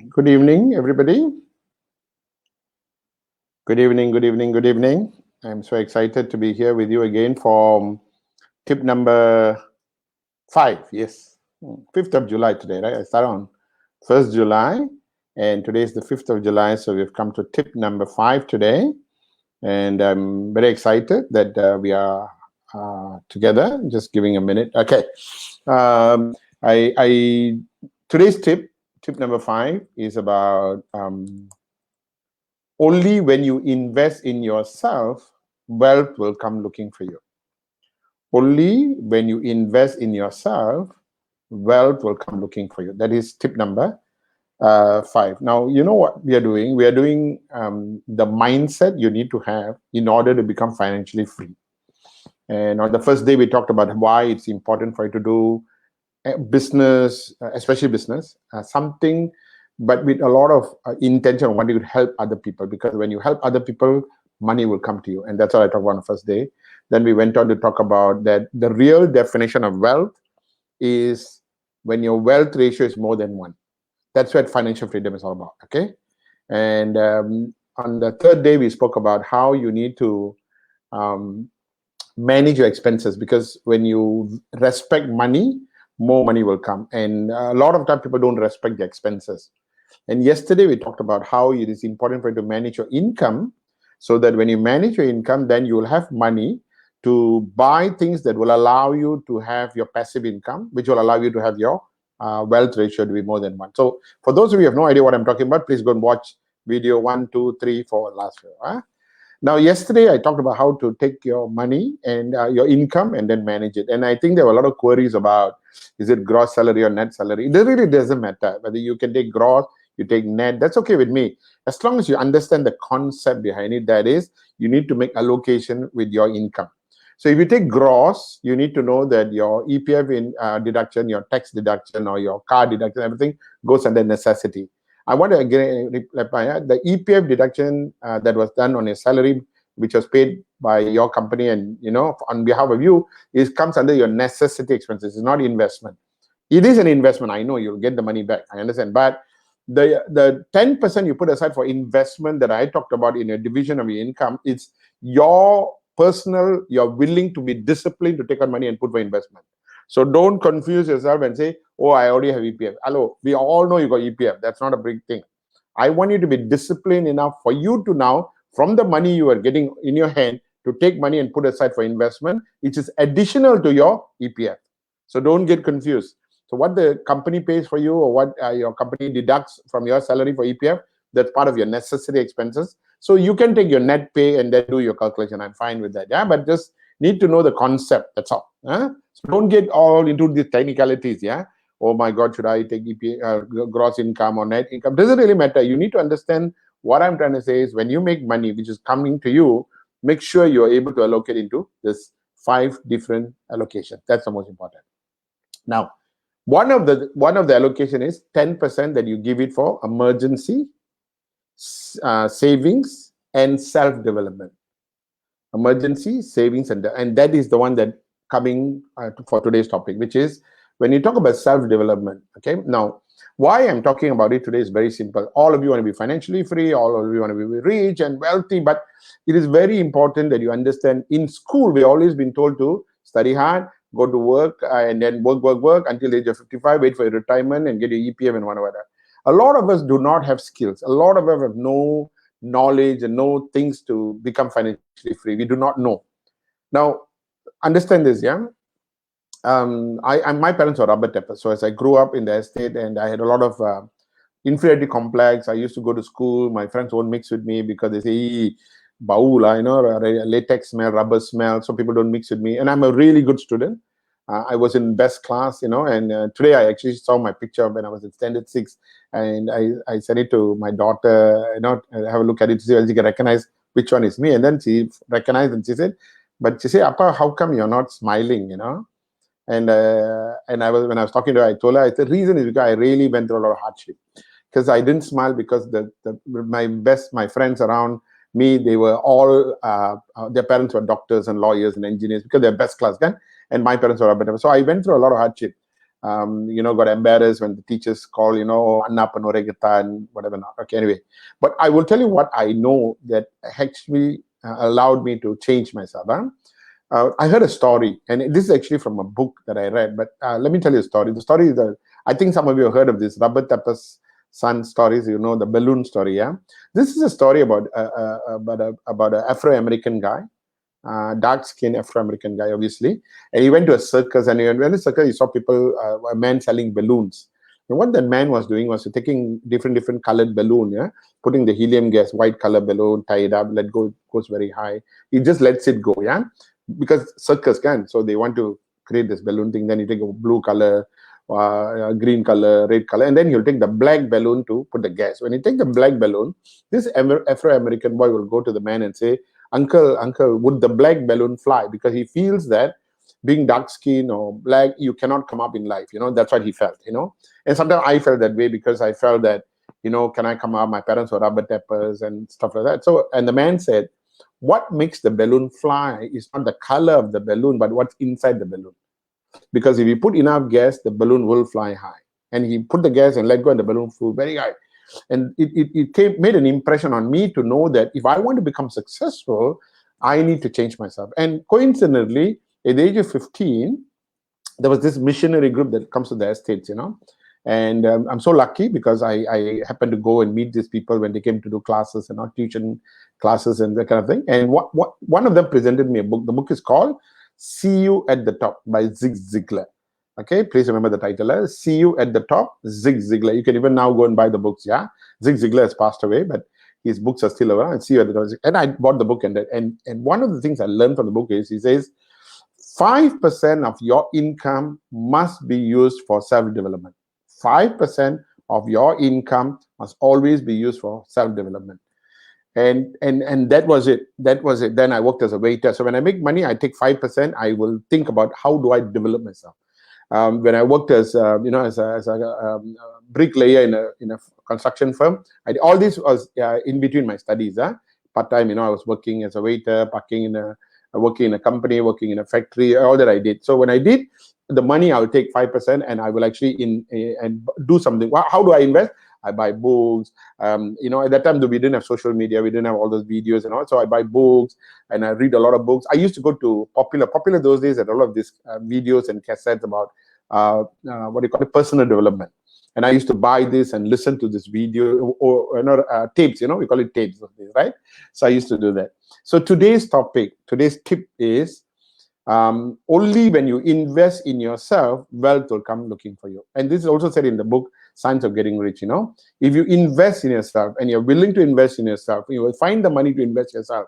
Good evening, everybody. Good evening, good evening, good evening. I'm so excited to be here with you again for tip number 5. Yes, 5th of July today, right? I started on 1st July, and today is the 5th of July, so we've come to tip number 5 today. And I'm very excited that we are together. Just giving a minute. Okay. I today's tip number 5 is about only when you invest in yourself, wealth will come looking for you. Only when you invest in yourself, wealth will come looking for you. That is tip number 5. Now, you know what we are doing? We are doing the mindset you need to have in order to become financially free. And on the first day, we talked about why it's important for you to do business, especially business, something, but with a lot of intention of wanting to help other people. Because when you help other people, money will come to you. And that's what I talked about on the first day. Then we went on to talk about that the real definition of wealth is when your wealth ratio is more than 1. That's what financial freedom is all about, okay? And on the third day, we spoke about how you need to manage your expenses, because when you respect money, more money will come. And a lot of time people don't respect the expenses. And yesterday we talked about how it is important for you to manage your income, so that when you manage your income, then you will have money to buy things that will allow you to have your passive income, which will allow you to have your wealth ratio to be more than 1. So for those of you who have no idea what I'm talking about, please go and watch video 1, 2, 3, 4 last video. Now, yesterday I talked about how to take your money and your income and then manage it. And I think there were a lot of queries about, is it gross salary or net salary? It really doesn't matter whether you can take gross, you take net. That's okay with me, as long as you understand the concept behind it. That is, you need to make allocation with your income. So if you take gross, you need to know that your EPF deduction, your tax deduction, or your car deduction, everything goes under necessity. I want to again reply, the EPF deduction that was done on a salary which was paid by your company and on behalf of you, comes under your necessity expenses. It's not investment. It is an investment. I know you'll get the money back. I understand. But the 10% you put aside for investment that I talked about in a division of your income, it's your personal, you're willing to be disciplined to take out money and put for investment. So don't confuse yourself and say, oh, I already have EPF. Hello, we all know you got EPF. That's not a big thing. I want you to be disciplined enough for you to now, from the money you are getting in your hand, to take money and put aside for investment, which is additional to your EPF. So don't get confused. So what the company pays for you, or what your company deducts from your salary for EPF, that's part of your necessary expenses. So you can take your net pay and then do your calculation. I'm fine with that. Yeah, but just need to know the concept. That's all. So don't get all into the technicalities. Yeah. Oh my God, should I take gross income or net income? Doesn't really matter. You need to understand what I'm trying to say is, when you make money which is coming to you, make sure you're able to allocate into this 5 different allocations. That's the most important. Now, one of the allocation is 10% that you give it for emergency, savings, and self-development. Emergency, savings, and that is the one that coming for today's topic, which is when you talk about self-development. Okay, now why I'm talking about it today is very simple. All of you want to be financially free, all of you want to be rich and wealthy, but it is very important that you understand. In school, we've always been told to study hard, go to work, and then work until the age of 55, wait for your retirement and get your EPF and whatever. A lot of us do not have skills. A lot of us have no knowledge and no things to become financially free. We do not know. Now, understand this, yeah? My parents were rubber tappers. So as I grew up in the estate, and I had a lot of inferiority complex. I used to go to school. My friends won't mix with me because they say, baula, latex smell, rubber smell, so people don't mix with me. And I'm a really good student. I was in best class, and today I actually saw my picture when I was in standard 6, and I sent it to my daughter, have a look at it to see whether she can recognize which one is me. And then she recognized, and she said, Appa, how come you're not smiling, And when I was talking to her, I told her, the reason is because I really went through a lot of hardship. Because I didn't smile because my friends around me, they were all, their parents were doctors and lawyers and engineers because they're best class then, and my parents were a bit of, so I went through a lot of hardship. got embarrassed when the teachers call, Anna Panoregata and whatever. Not. Okay, anyway. But I will tell you what I know that actually allowed me to change myself. Huh? I heard a story, and this is actually from a book that I read. But let me tell you a story. The story is that I think some of you have heard of this Robert Tapper's son stories. The balloon story. Yeah, this is a story about an Afro-American guy, dark-skinned Afro-American guy, obviously, and he went to a circus. And when in a circus, he saw people, a man selling balloons. And what that man was doing was taking different colored balloon, yeah, putting the helium gas, white color balloon, tie it up, let go, it goes very high. He just lets it go, yeah, because circus can. So they want to create this balloon thing. Then you take a blue color, green color, red color, and then you'll take the black balloon to put the gas. When you take the black balloon, this Afro-American boy will go to the man and say, Uncle, would the black balloon fly? Because he feels that being dark skinned or black, you cannot come up in life. That's what he felt, And sometimes I felt that way because I felt that, can I come up? My parents were rubber tappers and stuff like that. So, and the man said, what makes the balloon fly is not the color of the balloon, but what's inside the balloon. Because if you put enough gas, the balloon will fly high. And he put the gas and let go, and the balloon flew very high. And it made an impression on me to know that if I want to become successful, I need to change myself. And coincidentally, at the age of 15, there was this missionary group that comes to the estates, And I'm so lucky because I happened to go and meet these people when they came to do classes and tuition classes and that kind of thing. And one of them presented me a book. The book is called See You at the Top by Zig Ziglar. Okay, please remember the title. See You at the Top, Zig Ziglar. You can even now go and buy the books. Yeah, Zig Ziglar has passed away, but his books are still around. And See You at the Top. And I bought the book, and one of the things I learned from the book is he says 5% of your income must be used for self-development. 5% of your income must always be used for self-development. And that was it. Then I worked as a waiter. So when I make money, I take 5%. I will think about how do I develop myself. When I worked as as a bricklayer in a construction firm, all this was in between my studies. Part time, I was working as a waiter, working in a company, working in a factory, all that I did. So when I did the money, I will take 5% and I will actually and do something. How do I invest? I buy books. At that time, we didn't have social media. We didn't have all those videos and all. So I buy books and I read a lot of books. I used to go to Popular those days had a lot of these videos and cassettes about personal development. And I used to buy this and listen to this video or tapes. We call it tapes, right? So I used to do that. So today's tip is only when you invest in yourself, wealth will come looking for you. And this is also said in the book, Science of Getting Rich. If you invest in yourself and you're willing to invest in yourself, you will find the money to invest yourself,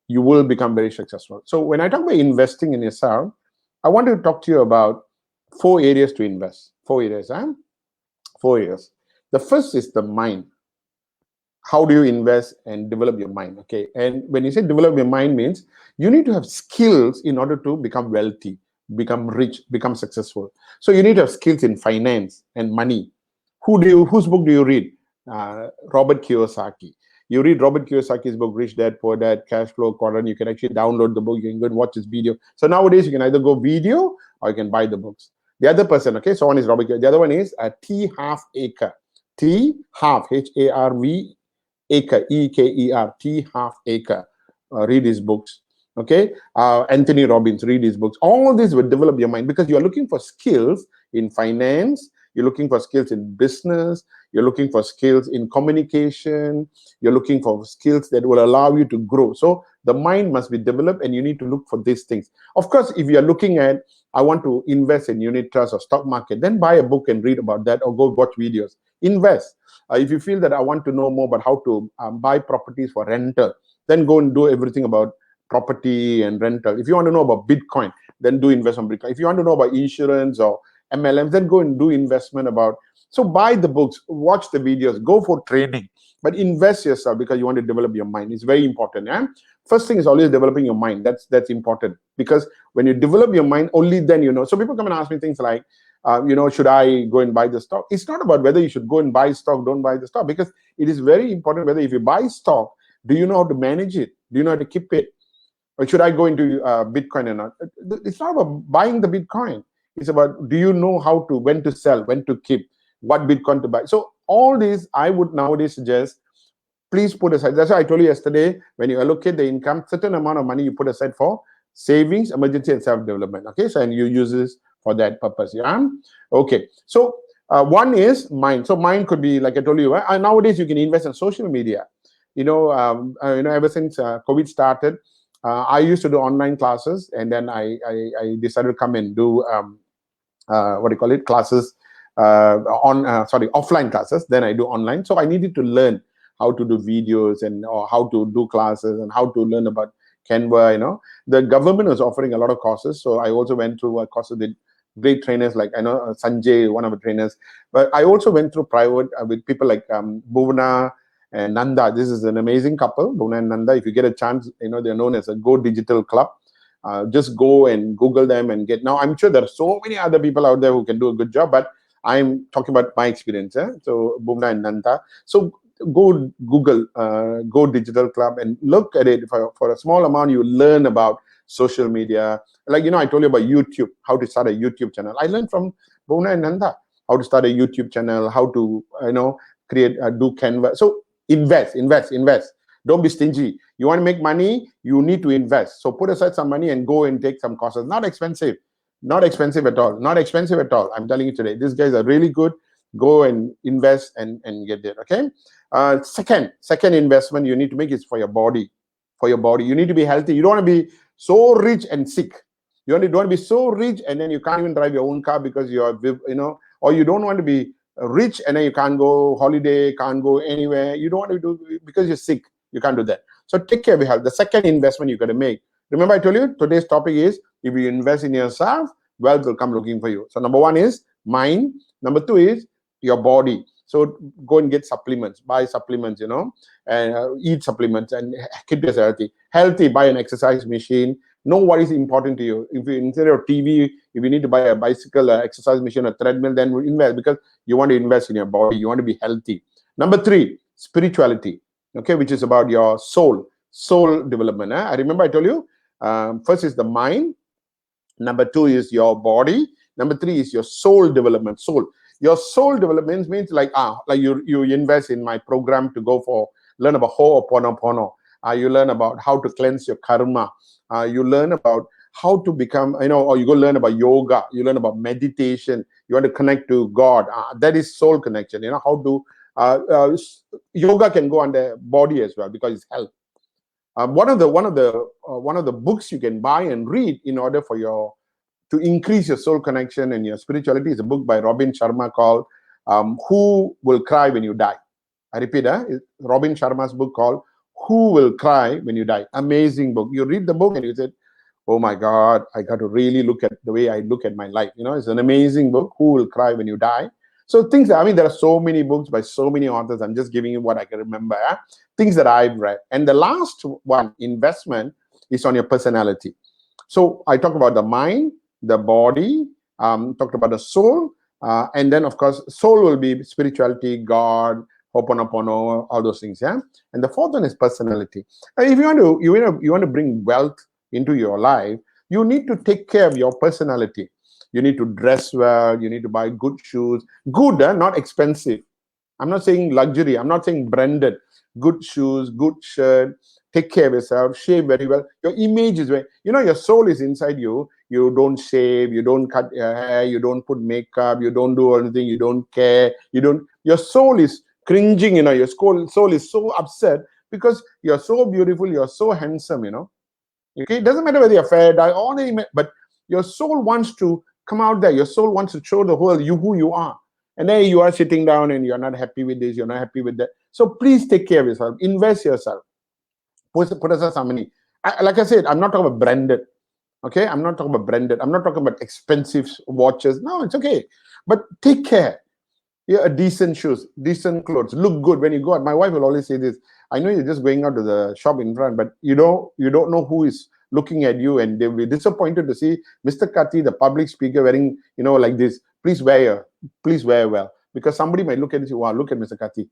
you will become very successful. So when I talk about investing in yourself, I want to talk to you about 4 areas to invest. 4 areas. 4 areas. The first is the mind. How do you invest and develop your mind? Okay, and when you say develop your mind means you need to have skills in order to become wealthy, become rich, become successful. So you need to have skills in finance and money. Whose book do you read? Robert Kiyosaki. You read Robert Kiyosaki's book, Rich Dad, Poor Dad, Cash Flow Quadrant. You can actually download the book. You can go and watch his video. So nowadays you can either go video or you can buy the books. The other person, okay, so one is Robert Kiyosaki. The other one is T. Harv Eker. T. Harv, Harv, Eker, E-K-E-R, T. Harv Eker. Read his books. Okay, Anthony Robbins, read his books. All this will develop your mind because you are looking for skills in finance. You're looking for skills in business. You're looking for skills in communication. You're looking for skills that will allow you to grow. So the mind must be developed, and you need to look for these things. Of course, if you are looking at, I want to invest in unit trust or stock market, then buy a book and read about that, or go watch videos. Invest. If you feel that I want to know more about how to buy properties for rental, then go and do everything about property and rental. If you want to know about Bitcoin, then do invest on Bitcoin. If you want to know about insurance or MLMs, then go and do investment about. So buy the books, watch the videos, go for training, but invest yourself because you want to develop your mind. It's very important. Yeah? First thing is always developing your mind. That's important because when you develop your mind, only then you know. So people come and ask me things like, should I go and buy the stock? It's not about whether you should go and buy stock, don't buy the stock, because it is very important whether if you buy stock, do you know how to manage it? Do you know how to keep it? Or should I go into Bitcoin or not? It's not about buying the Bitcoin. It's about, do you know how to, when to sell, when to keep, what Bitcoin to buy. So all these, I would nowadays suggest, please put aside. That's why I told you yesterday, when you allocate the income, certain amount of money you put aside for savings, emergency, and self-development. Okay, so and you use this for that purpose. Yeah. Okay. So one is mind. So mind could be, like I told you, nowadays you can invest in social media. Ever since COVID started, I used to do online classes, and then I decided to come and do what do you call it, classes offline classes. Then I do online. So I needed to learn how to do videos and or how to do classes and how to learn about Canva. The government was offering a lot of courses, so I also went through a course with great trainers, like I know Sanjay, one of the trainers. But I also went through private with people like Bhuvana and Nanda. This is an amazing couple, Bhuvana and Nanda. If you get a chance, they're known as a Go Digital Club. Just go and Google them and get. Now, I'm sure there are so many other people out there who can do a good job, but I'm talking about my experience. So, Bhuvana and Nanda. So, go Google, Go Digital Club, and look at it. For a small amount, you learn about social media. Like, I told you about YouTube, how to start a YouTube channel. I learned from Bhuvana and Nanda how to start a YouTube channel, how to, create, do Canva. So, invest. Don't be stingy. You want to make money, you need to invest. So put aside some money and go and take some courses. Not expensive at all. I'm telling you today, these guys are really good. Go and invest and get there. Okay. Second investment you need to make is for your body. You need to be healthy. You don't want to be so rich and sick. You don't want to be so rich and then you can't even drive your own car because you're, or you don't want to be rich and then you can't go holiday, can't go anywhere. You don't want to do because you're sick. You can't do that. So take care of your health. The second investment you got to make. Remember, I told you today's topic is, if you invest in yourself, wealth will come looking for you. So number one is mind. Number two is your body. So go and get supplements, buy supplements, and eat supplements and keep yourself healthy. Buy an exercise machine. Know what is important to you. If you, instead of TV, if you need to buy a bicycle, exercise machine, a treadmill, then invest, because you want to invest in your body. You want to be healthy. Number three, spirituality. Okay, which is about your soul development. I remember I told you, first is the mind, number two is your body, number three is your soul development. Your soul development means like you invest in my program to go for learn about Ho'oponopono. You learn about how to cleanse your karma. You learn about how to become, or you go learn about yoga. You learn about meditation. You want to connect to God. That is soul connection. How to yoga can go under body as well because it's health. One of the books you can buy and read in order for to increase your soul connection and your spirituality is a book by Robin Sharma called Who Will Cry When You Die. I repeat, Robin Sharma's book called Who Will Cry When You Die. Amazing book. You read the book and you say, oh my God, I got to really look at the way I look at my life. It's an amazing book, Who Will Cry When You Die. So there are so many books by so many authors. I'm just giving you what I can remember. Things that I've read. And the last one, investment, is on your personality. So I talked about the mind, the body, talked about the soul, and then of course, soul will be spirituality, God, Ho'oponopono, all those things. Yeah. And the fourth one is personality. If you want to bring wealth into your life, you need to take care of your personality. You need to dress well. You need to buy good shoes. Good, not expensive. I'm not saying luxury. I'm not saying branded. Good shoes, good shirt. Take care of yourself. Shave very well. Your image is your soul is inside you. You don't shave. You don't cut your hair. You don't put makeup. You don't do anything. You don't care. Your soul is cringing. Your soul is so upset because you're so beautiful. You're so handsome. Okay, it doesn't matter whether you're fair, but your soul wants to come out there. Your soul wants to show the world who you are. And then you are sitting down and you're not happy with this, you're not happy with that. So please take care of yourself. Invest yourself. Put aside some money. Like I said, I'm not talking about branded. Okay, I'm not talking about branded. I'm not talking about expensive watches. No, it's okay. But take care. Yeah, decent shoes, decent clothes, look good when you go out. My wife will always say this. I know you're just going out to the shop in front, but you don't know who is looking at you, and they'll be disappointed to see Mr. Kati, the public speaker, wearing like this. Please wear well, because somebody might look at it. Wow, look at Mr. Kati.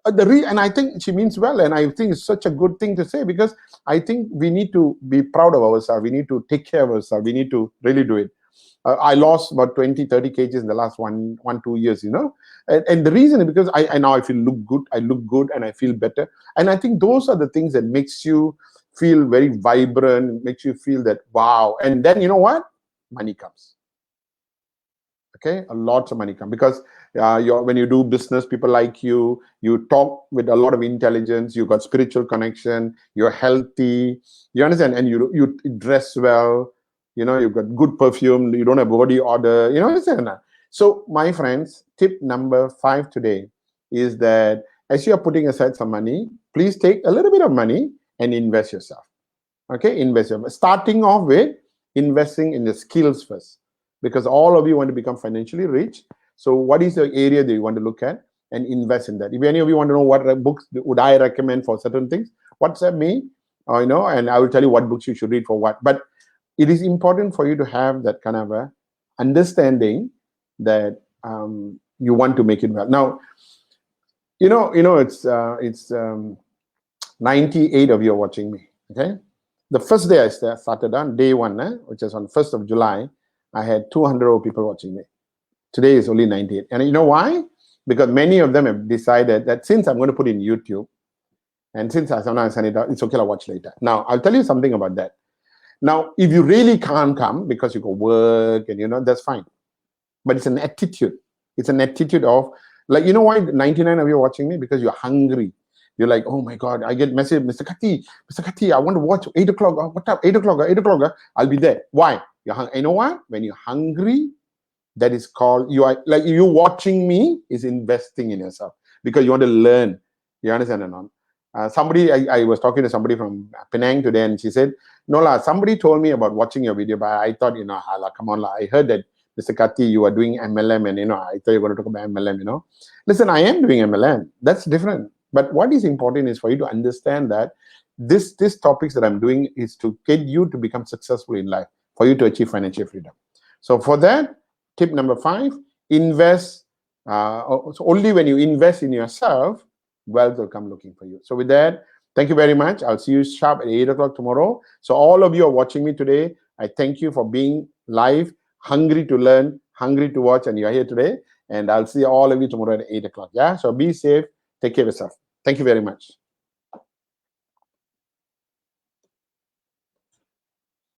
And I think she means well, and I think it's such a good thing to say, because I think we need to be proud of ourselves. We need to take care of ourselves. We need to really do it. I lost about 20, 30 kgs in the last 2 years, and the reason is because I now I look good and I feel better. And I think those are the things that makes you feel very vibrant, makes you feel that wow. And then you know what? Money comes. Okay, a lot of money come because when you do business, people like you talk with a lot of intelligence, you got spiritual connection, you're healthy, you understand, and you dress well, you've got good perfume, you don't have body odor, understand. So my friends, tip number 5 today is that as you are putting aside some money, please take a little bit of money and invest yourself. Okay, invest yourself, starting off with investing in the skills first, because all of you want to become financially rich. So what is the area that you want to look at and invest in that? If any of you want to know what books would I recommend for certain things, WhatsApp me, and I will tell you what books you should read for what. But it is important for you to have that kind of a understanding that you want to make it well. Now, it's 98 of you are watching me. Okay, the first day I started on day 1, which is on 1st of July, I had 200 people watching me. Today is only 98. And you know why? Because many of them have decided that since I'm going to put in YouTube, and since I sometimes send it out, it's okay, I'll watch later. Now, I'll tell you something about that. Now, if you really can't come because you go work and that's fine. But it's an attitude. It's an attitude of, like, you know why 99 of you are watching me? Because you're hungry. You're like, oh my God, I get message, Mr. Kati, I want to watch 8 o'clock. Oh, what up? 8 o'clock, 8 o'clock. I'll be there. Why? You know what? When you're hungry, that is called, you are like, you watching me is investing in yourself because you want to learn. You understand or not? I was talking to somebody from Penang today, and she said, no lah, somebody told me about watching your video, but I thought, come on lah, I heard that Mr. Kati, you are doing MLM, and I thought you were going to talk about MLM, Listen, I am doing MLM. That's different. But what is important is for you to understand that this topics that I'm doing is to get you to become successful in life, for you to achieve financial freedom. So for that, tip number 5, invest. So only when you invest in yourself, wealth will come looking for you. So with that, thank you very much. I'll see you sharp at 8 o'clock tomorrow. So all of you are watching me today, I thank you for being live, hungry to learn, hungry to watch, and you're here today. And I'll see all of you tomorrow at 8 o'clock. Yeah. So be safe. Take care of yourself. Thank you very much.